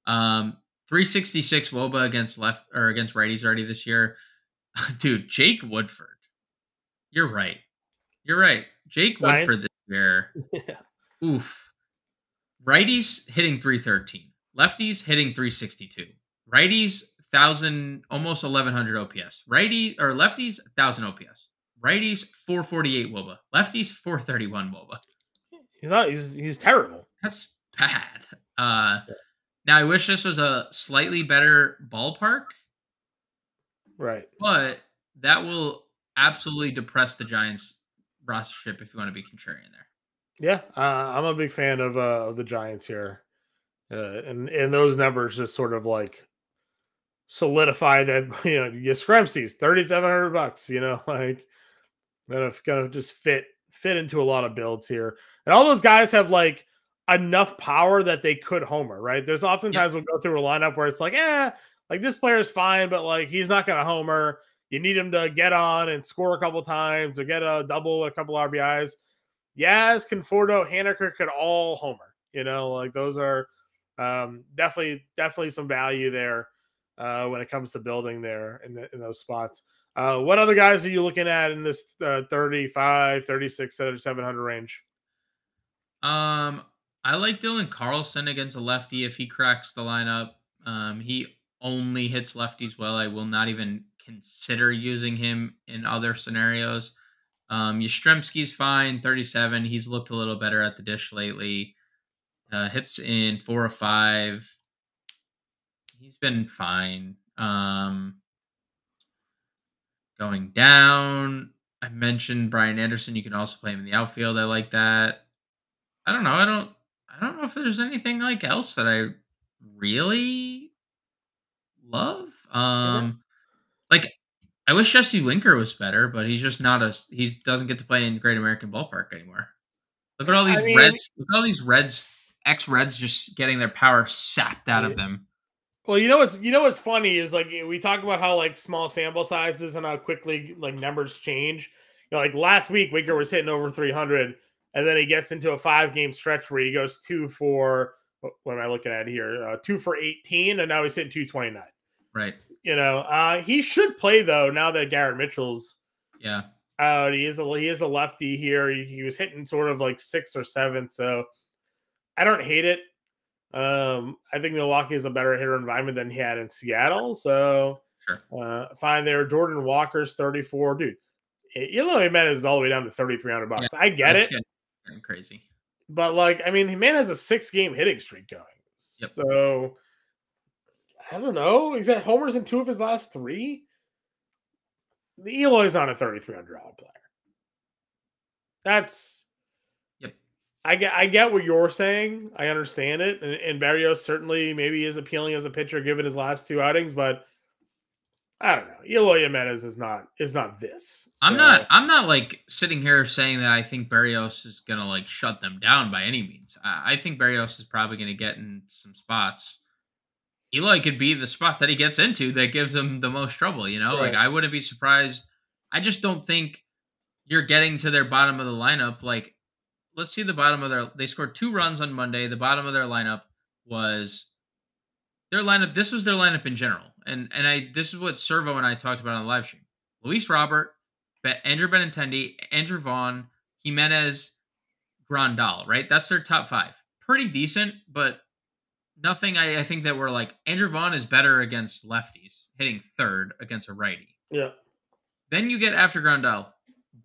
366 Woba against against righties already this year. Dude, Jake Woodford. You're right. You're right. Jake Woodford Giants. this year. Yeah. Oof. Righties hitting 313. Lefties hitting 362. Righties 1000 almost 1100 OPS. Lefties 1000 OPS. Righties 448 WOBA. Lefties 431 WOBA. He's terrible. That's bad. Now I wish this was a slightly better ballpark, Right. but that will absolutely depress the Giants rostership if you want to be contrarian there. Yeah, I'm a big fan of the Giants here, and those numbers just sort of like solidify that you Scremsey's $3,700. Like gonna just fit into a lot of builds here, and all those guys have like enough power that they could homer. Right? There's oftentimes we'll go through a lineup where it's like, like this player's fine, but like he's not gonna homer. You need him to get on and score a couple times or get a double with a couple RBIs. Yaz, Conforto, Haniger could all homer. Like those are definitely some value there when it comes to building there in those spots. What other guys are you looking at in this 35, 36, 700 range? I like Dylan Carlson against a lefty if he cracks the lineup. He only hits lefties well. I will not even consider using him in other scenarios. Yastrzemski's fine, 37. He's looked a little better at the dish lately. Hits in 4 or 5. He's been fine. Going down, I mentioned Brian Anderson. You can also play him in the outfield. I like that. I don't know. I don't know if there's anything like else that I really love. Like I wish Jesse Winker was better, but he's just not he doesn't get to play in Great American Ballpark anymore. Look at all these Reds. Look at all these Reds, ex-Reds, just getting their power sapped out of them. Well, what's funny is like we talk about how like small sample sizes and how quickly like numbers change. Like last week, Winker was hitting over 300, and then he gets into a 5-game stretch where he goes 2 for what am I looking at here? 2 for 18, and now he's hitting 229. Right. He should play though now that Garrett Mitchell's out. He is a lefty here. He was hitting sort of like 6th or 7th, so I don't hate it. I think Milwaukee is a better hitter environment than he had in Seattle. So fine there. Jordan Walker's 34. Dude, Eloy Jimenez is all the way down to $3,300. Yeah, I get it. Crazy. But like, I mean, the man has a 6-game hitting streak going. Yep. So I don't know. He's got homers in 2 of his last 3. The Eloy's not a $3,300 player. That's I get what you're saying. I understand it, and Barrios certainly maybe is appealing as a pitcher given his last 2 outings, but I don't know. Eloy Jimenez is not this. So. I'm not like sitting here saying that I think Barrios is gonna like shut them down by any means. I think Barrios is probably gonna get in some spots. Eloy could be the spot that he gets into that gives him the most trouble. Right. Like I wouldn't be surprised. I just don't think you're getting to their bottom of the lineup. Like, let's see the bottom of they scored 2 runs on Monday. The bottom of their lineup was their lineup. This was their lineup in general. And this is what Servo and I talked about on the live stream. Luis Robert, Andrew Benintendi, Andrew Vaughn, Jimenez, Grandal, right? That's their top 5. Pretty decent, but nothing I think that we're like, Andrew Vaughn is better against lefties, hitting 3rd against a righty. Yeah. Then you get after Grandal,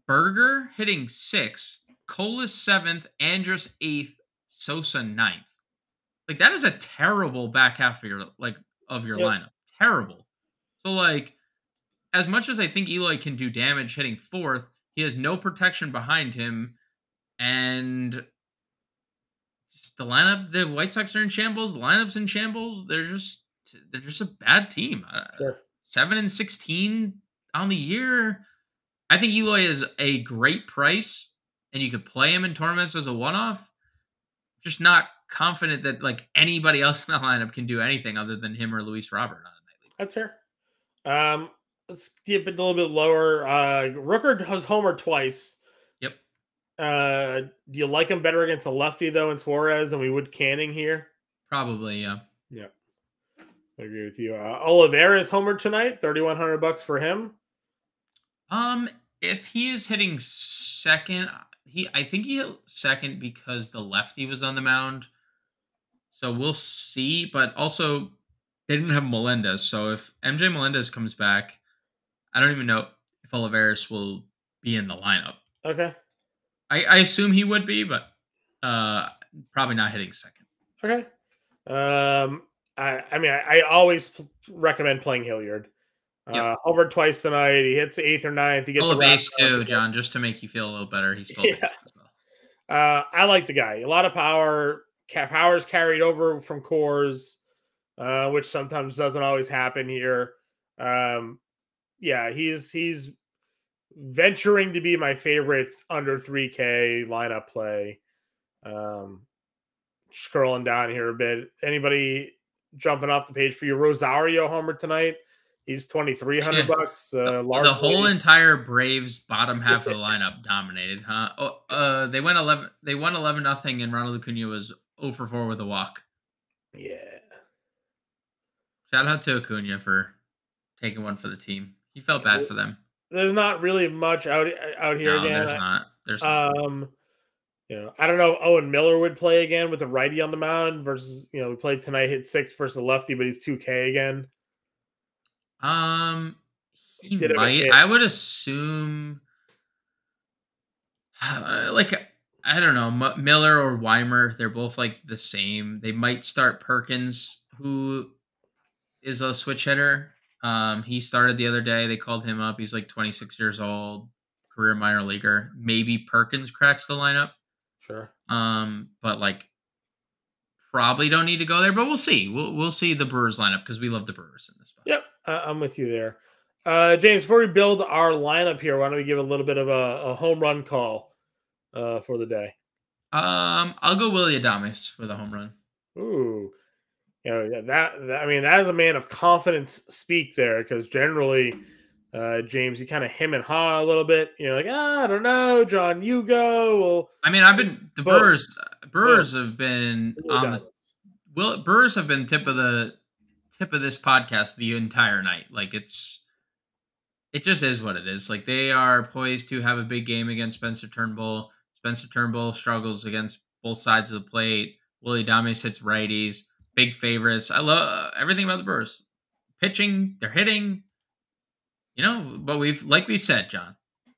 Berger hitting 6th, Colas 7th, Andrus 8th, Sosa 9th. Like that is a terrible back half of your lineup. Terrible. So like, as much as I think Eloy can do damage hitting 4th, he has no protection behind him, and the lineup, the White Sox are in shambles. The lineup's in shambles. They're just a bad team. Sure. 7-16 on the year. I think Eloy is a great price, and you could play him in tournaments as a one-off. Just not confident that like anybody else in the lineup can do anything other than him or Luis Robert on a nightly That's fair. Let's keep it a little bit lower. Rooker has homered twice. Yep. Do you like him better against a lefty though in Suarez than we would Canning here? Probably, yeah. Yeah, I agree with you. Oliveira's homered tonight. $3,100 for him. If he is hitting second, I think he hit second because the lefty was on the mound. So we'll see. But also, they didn't have Melendez. So if MJ Melendez comes back, I don't even know if Olivares will be in the lineup. Okay. I assume he would be, but probably not hitting second. Okay. I always recommend playing Hilliard. Yep. Homered twice tonight. He hits 8th or 9th. You get the base too, John, just to make you feel a little better. He's still base as well. I like the guy. A lot of power. Power's carried over from cores, which sometimes doesn't always happen here. He's venturing to be my favorite under 3K lineup play. Scrolling down here a bit. Anybody jumping off the page for you? Rosario homer tonight. He's $2,300. The whole entire Braves bottom half of the lineup dominated, huh? They won 11. They won 11-0, and Ronald Acuna was 0 for 4 with a walk. Yeah. Shout out to Acuna for taking one for the team. He felt bad for them. There's not really much out here again. There's not. I don't know if Owen Miller would play again with a righty on the mound versus, we played tonight, hit 6 versus a lefty, but he's 2K again. He might. I would assume, I don't know, Miller or Weimer. They're both like the same. They might start Perkins, who is a switch hitter. He started the other day. They called him up. He's like 26 years old, career minor leaguer. Maybe Perkins cracks the lineup. Sure. But probably don't need to go there. But we'll see. We'll see the Brewers lineup because we love the Brewers in this spot. Yep, I'm with you there. James, before we build our lineup here, why don't we give a little bit of a home run call for the day? I'll go Willy Adames for the home run. Ooh. That is a man of confidence speak there, because generally, James, you kind of him and haw a little bit. You're like, I don't know, John, you go. Well, I've been Brewers have been Brewers have been tip of this podcast the entire night. It just is what it is. They are poised to have a big game against Spencer Turnbull. Spencer Turnbull struggles against both sides of the plate. Willy Adames hits righties. Big favorites. I love everything about the Brewers. Pitching, they're hitting. But we said, John,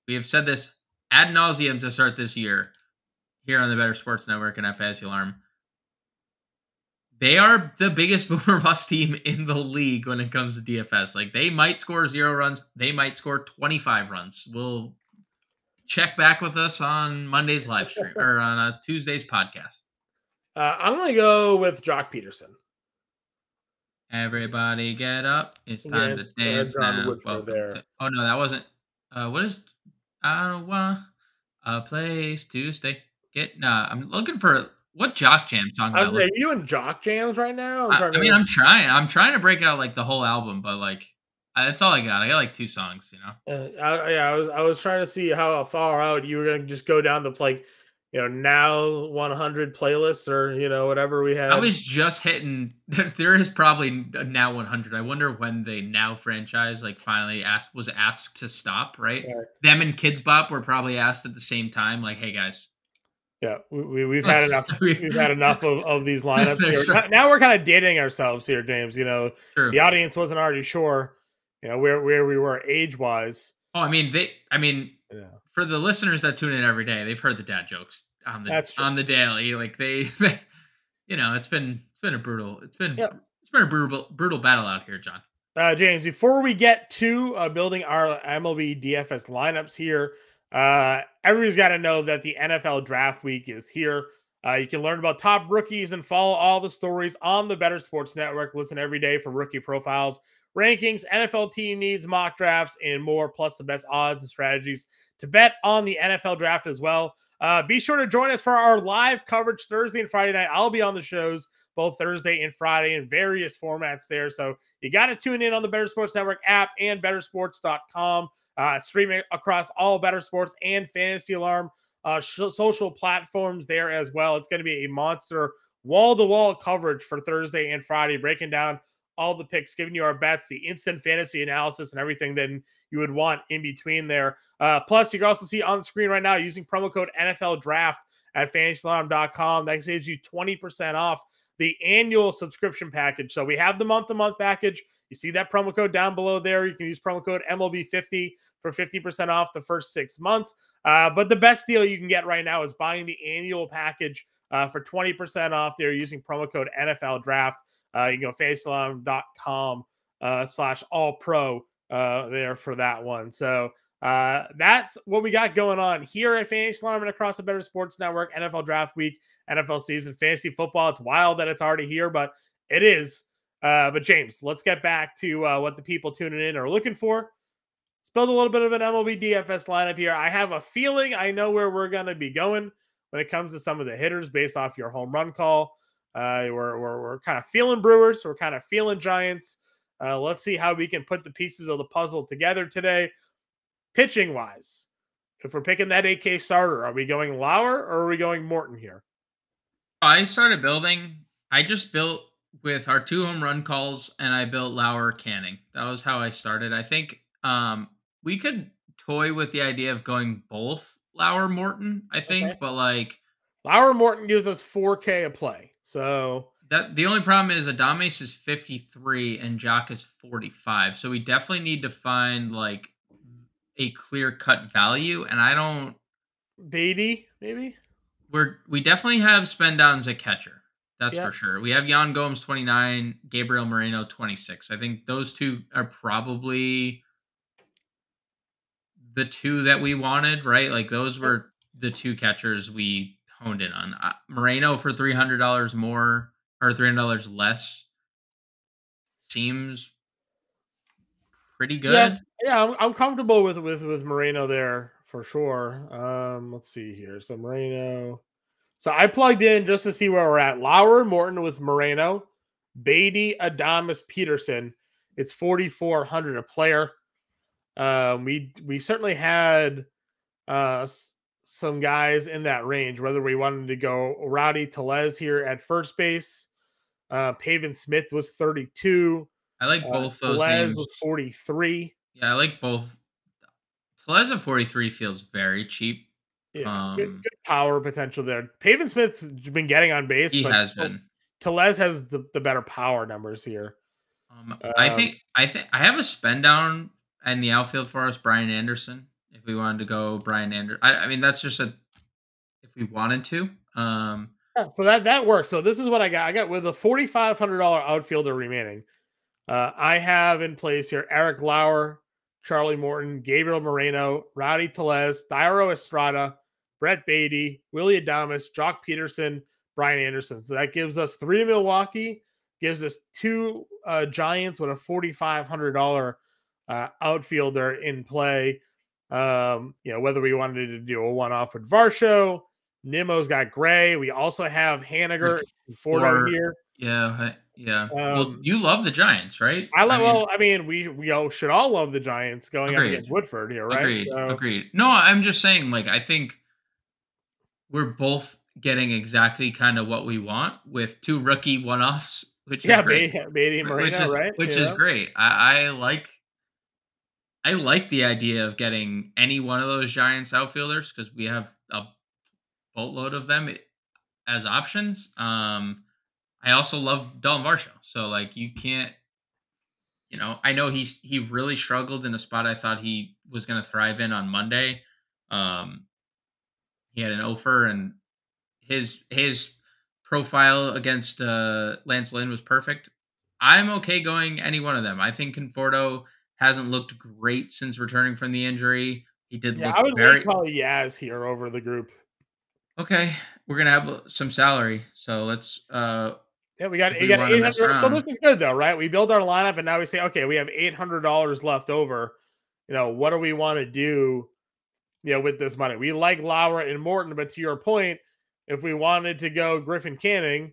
we have said this ad nauseum to start this year here on the Better Sports Network and at Fantasy Alarm. They are the biggest boomer bust team in the league when it comes to DFS. They might score 0 runs. They might score 25 runs. We'll check back with us on Monday's live stream or on Tuesday's podcast. I'm going to go with Jock Peterson. Everybody get up. It's time to dance now. Oh, no, that wasn't. What is... I don't want a place to stay. I'm looking for... What Jock Jam song? Are you in Jock Jams right now? I'm trying. I'm trying to break out the whole album, but that's all I got. I got 2 songs, I was trying to see how far out you were going to just go down the now 100 playlists or whatever we have. I was just hitting. There is probably now 100. I wonder when the Now franchise finally was asked to stop. Right? Them and Kids Bop were probably asked at the same time. Hey guys. Yeah, we've had enough. We've had enough of these lineups. Now we're kind of dating ourselves here, James. True. The audience wasn't already sure, where we were age wise. Oh, for the listeners that tune in every day, they've heard the dad jokes on the daily. It's been a brutal brutal battle out here, John. James, before we get to building our MLB DFS lineups here. Everybody's got to know that the NFL draft week is here. You can learn about top rookies and follow all the stories on the Better Sports Network. Listen every day for rookie profiles, rankings, NFL team needs, mock drafts, and more, plus the best odds and strategies to bet on the NFL draft as well. Be sure to join us for our live coverage Thursday and Friday night. I'll be on the shows both Thursday and Friday in various formats there. So you got to tune in on the Better Sports Network app and bettersports.com. Streaming across all Better Sports and Fantasy Alarm social platforms there as well. It's going to be a monster wall-to-wall coverage for Thursday and Friday, breaking down all the picks, giving you our bets, the instant fantasy analysis, and everything that you would want in between there. Plus, you can also see on the screen right now using promo code NFL Draft at fantasyalarm.com. That saves you 20% off the annual subscription package. So we have the month-to-month package. You see that promo code down below there. You can use promo code MLB50 for 50% off the first 6 months. But the best deal you can get right now is buying the annual package for 20% off there using promo code NFL Draft. You can go fantasyalarm.com /all-pro there for that one. So that's what we got going on here at Fantasy Alarm and across the Better Sports Network. NFL Draft Week, NFL season, fantasy football. It's wild that it's already here, but it is. But James, let's get back to what the people tuning in are looking for. Let's build a little bit of an MLB DFS lineup here. I have a feeling I know where we're going to be going when it comes to some of the hitters based off your home run call. We're kind of feeling Brewers. We're kind of feeling Giants. Let's see how we can put the pieces of the puzzle together today. Pitching wise, if we're picking that 8K starter, are we going Lauer or are we going Morton here? I started building. I just built with our 2 home run calls, and I built Lauer Canning. That was how I started. I think we could toy with the idea of going both Lauer Morton, I think, Okay. but like Lauer Morton gives us 4K a play. So that the only problem is Adames is 53 and Jock is 45. So we definitely need to find like a clear cut value. And I don't Beatty, maybe? we definitely have spend downs at catcher. That's Yeah. for sure. We have Jan Gomes 29, Gabriel Moreno 26. I think those two are probably the 2 that we wanted, right? Like those were the 2 catchers we honed in on. Moreno for $300 more or $300 less seems pretty Yeah. good. Yeah, I'm comfortable with Moreno there for sure. Let's see here. So Moreno. So I plugged in just to see where we're at. Lauer Morton with Moreno, Beatty, Adames, Peterson. It's 4,400 a player. We certainly had some guys in that range, whether we wanted to go Rowdy Tellez here at first base. Pavin Smith was 32. I like both those Tellez names. was 43. Yeah, I like both. Tellez 43 feels very cheap. Yeah, good power potential there. Pavin Smith's been getting on base, He but has been. Tellez has the better power numbers here. I think I have a spend down in the outfield for us, Brian Anderson. If we wanted to go Brian Anderson, I mean that's just if we wanted to. Yeah, so that works. So this is what I got. I got with a $4,500 outfielder remaining. I have in place here Eric Lauer, Charlie Morton, Gabriel Moreno, Rowdy Tellez, Thairo Estrada, Brett Beatty, Willy Adames, Jock Peterson, Brian Anderson. So that gives us 3 Milwaukee, gives us 2 Giants with a $4,500 outfielder in play. Whether we wanted to do a one-off with Varsho, Nimmo's got Gray. We also have Haniger and Fordo here. Yeah. Well, you love the Giants, right? We all should all love the Giants going up agreed. against Woodford here, right? Agreed. No, I'm just saying, like, I think we're both getting exactly kind of what we want with 2 rookie one-offs, which is great. Beatty and Moreno, right? Which is great. I like the idea of getting any one of those Giants outfielders because we have a boatload of them as options. I also love Dalton Varsho. So like you can't, I know he really struggled in a spot I thought he was going to thrive in on Monday. He had an offer and his profile against Lance Lynn was perfect. I'm okay going any one of them. I think Conforto hasn't looked great since returning from the injury. He did look I would lean probably Yaz here over the group. Okay, we're gonna have some salary, so let's. We got 800. So this is good though, right? We build our lineup, and now we say, okay, we have $800 left over. What do we want to do? With this money, we like Lauer and Morton, but to your point, if we wanted to go Griffin Canning,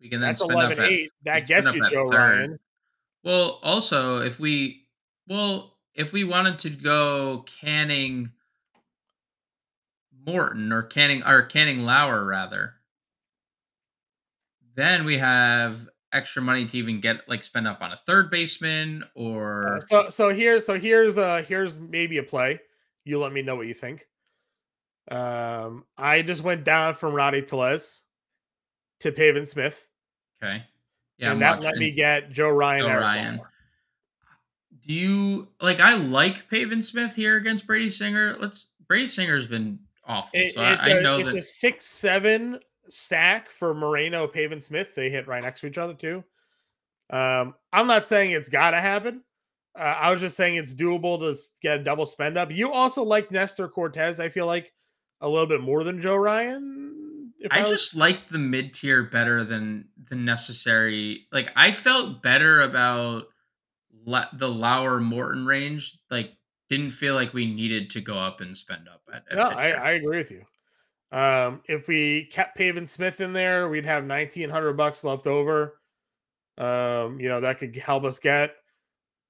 We can then That's spend up 11-8. we That can spend gets up you at Joe third. Ryan. Well, also if we wanted to go Canning Morton or Canning Lauer rather, then we have extra money to even get like spend up on a third baseman or Here's maybe a play. You let me know what you think. I just went down from Roddy Tellez to Pavin Smith, okay. Yeah, and I'm that let me watching get Joe Ryan, Joe Eric Ryan. Lauer. Do you like I like Pavin Smith here against Brady Singer? Brady Singer's been awful. So I know It's that a 6-7 stack for Moreno, Pavin Smith. They hit right next to each other too. I'm not saying it's got to happen. I was just saying it's doable to get a double spend up. You also like Nestor Cortez, I feel like, a little bit more than Joe Ryan. I just like the mid tier better than the necessary. Like I felt better about the Lauer Morton range. Like didn't feel like we needed to go up and spend up No, at pitcher. I agree with you. If we kept Pavin Smith in there, we'd have $1,900 left over. That could help us get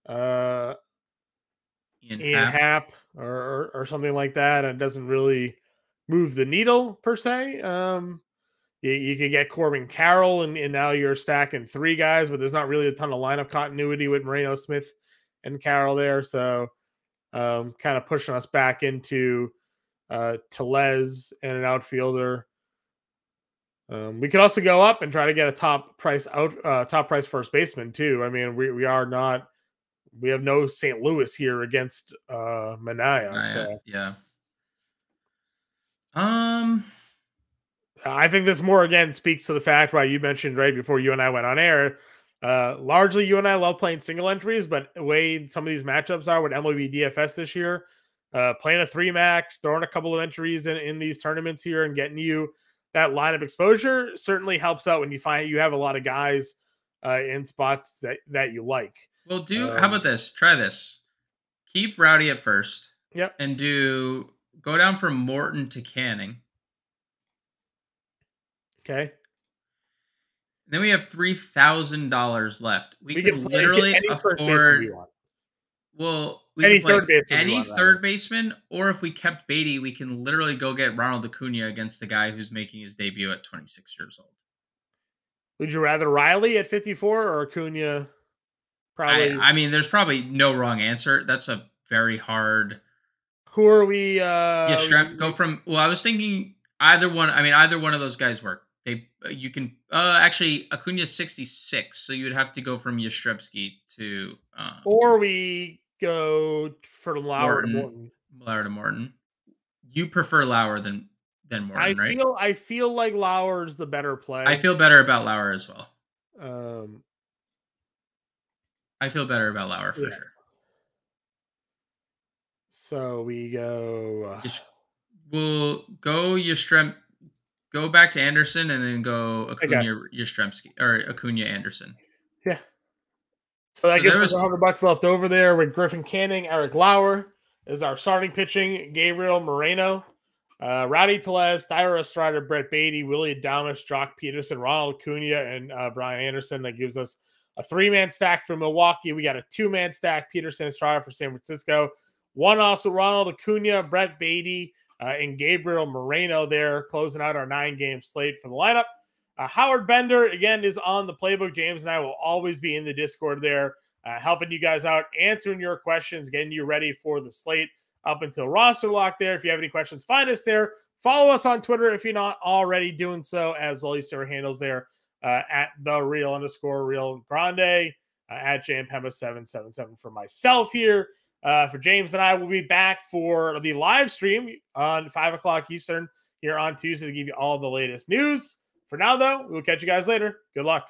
Ian Ian Happ. Happ or something like that. And it doesn't really move the needle per se. You could get Corbin Carroll, and now you're stacking 3 guys, but there's not really a ton of lineup continuity with Moreno, Smith, and Carroll there. So kind of pushing us back into Tellez and an outfielder. We could also go up and try to get a top price first baseman too. I mean, we have no St. Louis here against Manaya. So Yeah. I think this more again speaks to the fact why you mentioned right before you and I went on air. Largely, you and I love playing single entries, but the way some of these matchups are with MLB DFS this year, playing a 3 max, throwing a couple of entries in these tournaments here, and getting you that lineup exposure certainly helps out when you find you have a lot of guys in spots that you like. Well, how about this? Try this. Keep Rowdy at first. Yep. And go down from Morton to Canning. Okay. Then we have $3,000 left. We can play literally any first baseman afford. we want. Well, we Any can play third baseman we any want, third rather. baseman, or if we kept Beatty, we can literally go get Ronald Acuna against the guy who's making his debut at 26 years old. Would you rather Riley at 54 or Acuna? Probably. I mean, there's probably no wrong answer. That's a very hard. Who are we? Go from. Well, I was thinking either one. I mean, either one of those guys work. You can actually Acuna's 66, so you would have to go from Yastrzemski to or we go for Lauer to Morton. Lauer to Morton. You prefer Lauer than Morton, right? I feel like Lauer's the better play. I feel better about Lauer as well. Um, I feel better about Lauer for sure. So we go. We'll go Yastrzemski. Go back to Anderson and then go Acuna Yastrzemski or Acuna Anderson. Yeah. So that gives us $100 left over there with Griffin Canning, Eric Lauer is our starting pitching, Gabriel Moreno, Rowdy Tellez, Thairo Estrada, Brett Beatty, Willy Adames, Jock Peterson, Ronald Acuna, and Brian Anderson. That gives us a 3-man stack for Milwaukee. We got a 2-man stack, Peterson Estrada for San Francisco. One off with Ronald Acuna, Brett Beatty, and Gabriel Moreno there, closing out our 9-game slate for the lineup. Howard Bender, again, is on the playbook. James and I will always be in the Discord there, helping you guys out, answering your questions, getting you ready for the slate up until roster lock there. If you have any questions, find us there. Follow us on Twitter if you're not already doing so, as well. You see our handles there at @real_real Grande, at Jon Impemba 777 for myself here. For James and I, will be back for the live stream on 5 o'clock Eastern here on Tuesday to give you all the latest news. For now, though, we'll catch you guys later. Good luck.